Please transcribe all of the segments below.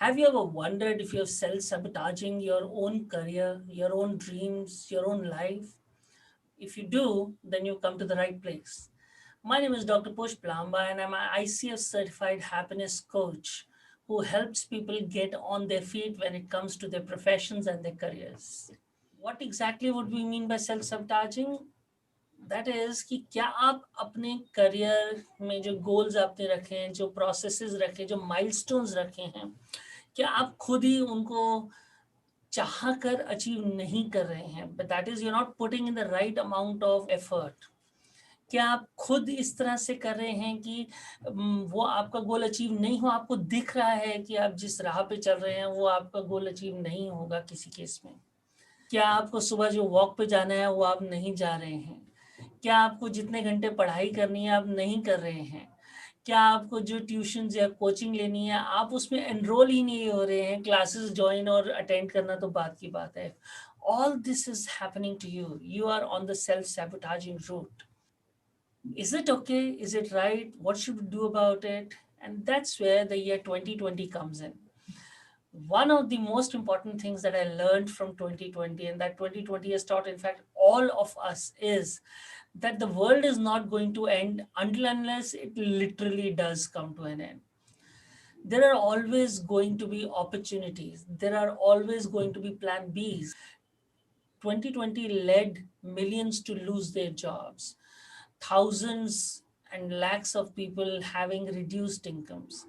Have you ever wondered if you're self-sabotaging your own career, your own dreams, your own life? If you do, then you come to the right place. My name is Dr. Push Plamba and I'm an ICF certified happiness coach who helps people get on their feet when it comes to their professions and their careers. What exactly would we mean by self-sabotaging? That is कि क्या आप अपने career में जो goals आपने रखे हैं, जो प्रोसेसेस रखे, जो माइलस्टोन्स रखे हैं, क्या आप खुद ही उनको चाह कर अचीव नहीं कर रहे हैं? But that is you not putting in the right amount of effort. क्या आप खुद इस तरह से कर रहे हैं कि वो आपका गोल अचीव नहीं हो? आपको दिख रहा है कि आप जिस राह पे चल रहे हैं वो आपका गोल अचीव नहीं होगा किसी केस में. क्या आपको सुबह जो वॉक पे जाना है वो आप नहीं जा रहे हैं? क्या आपको जितने घंटे पढ़ाई करनी है आप नहीं कर रहे हैं? क्या आपको जो ट्यूशन्स या कोचिंग लेनी है आप उसमें एनरोल ही नहीं हो रहे हैं? क्लासेस ज्वाइन और अटेंड करना तो बात की बात है. All this is happening to you. You are on the self sabotaging route. Is it okay? Is it right? What should we do about it? And that's where the year 2020 comes in. One of the most important things that I learned from 2020 and that 2020 has taught, in fact, all of us, is that the world is not going to end until unless it literally does come to an end. There are always going to be opportunities. There are always going to be plan Bs. 2020 led millions to lose their jobs, thousands and lakhs of people having reduced incomes.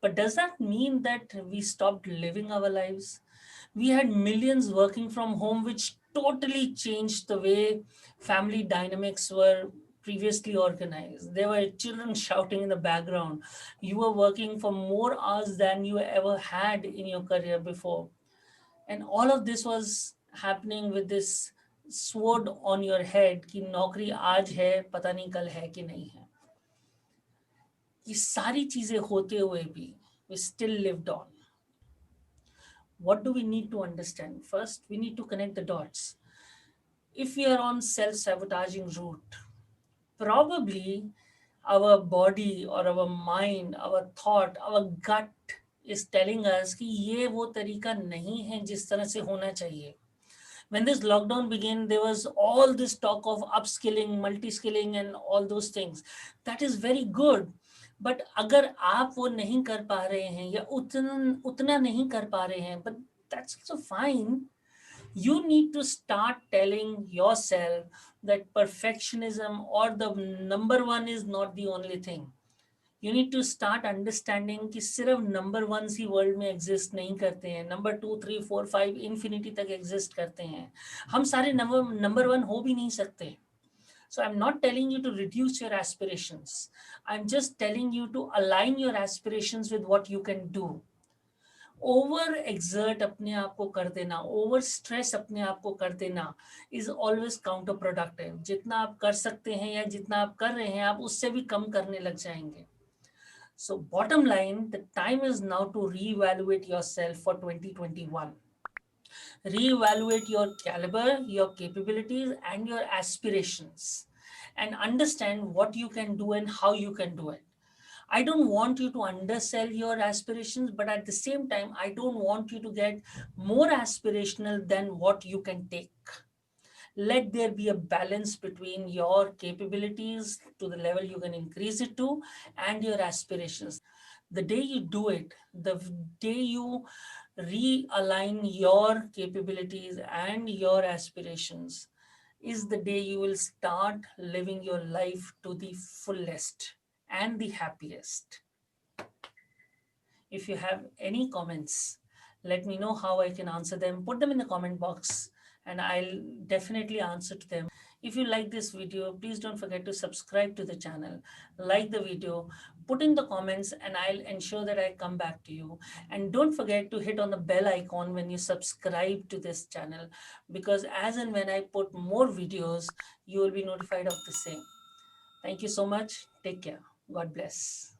But does that mean that we stopped living our lives? We had millions working from home, which totally changed the way family dynamics were previously organized. There were children shouting in the background. You were working for more hours than you ever had in your career before. And all of this was happening with this sword on your head कि नौकरी आज है पता नहीं कल है कि नहीं है. ये सारी चीजें होते हुए भी we still lived on. What do we need to understand? First, we need to connect the dots. If we are on self-sabotaging route, probably our body or our mind, our thought, our gut is telling us कि ये वो तरीका नहीं है जिस तरह से होना चाहिए. When this lockdown began, there was all this talk of upskilling, multi-skilling and all those things. That is very good. But अगर आप वो नहीं कर पा रहे हैं या उतना नहीं कर पा रहे हैं, but that's also fine. You need to start telling yourself that perfectionism or the number one is not the only thing. You need to start understanding कि सिर्फ नंबर वन ही वर्ल्ड में एग्जिस्ट नहीं करते हैं, नंबर 2 3 4 5 इन्फिनिटी तक exist करते हैं. हम सारे नंबर वन हो भी नहीं सकते. So I'm not telling you to reduce your aspirations. I'm just telling you to align your aspirations with what you can do. Over exert अपने आप को कर देना, ओवर स्ट्रेस अपने आप को कर देना इज ऑलवेज काउंटर प्रोडक्टिव. जितना आप कर सकते हैं या जितना आप कर रहे हैं आप उससे भी कम करने लग जाएंगे. So bottom line, the time is now to reevaluate yourself for 2021. Reevaluate your caliber, your capabilities, and your aspirations, and understand what you can do and how you can do it. I don't want you to undersell your aspirations, but at the same time, I don't want you to get more aspirational than what you can take. Let there be a balance between your capabilities to the level you can increase it to and your aspirations. The day you do it, the day you realign your capabilities and your aspirations, is the day you will start living your life to the fullest and the happiest. If you have any comments, let me know how I can answer them. Put them in the comment box and I'll definitely answer to them. If you like this video, please don't forget to subscribe to the channel, like the video, put in the comments and I'll ensure that I come back to you. And don't forget to hit on the bell icon when you subscribe to this channel, because as and when I put more videos, you will be notified of the same. Thank you so much. Take care. God bless.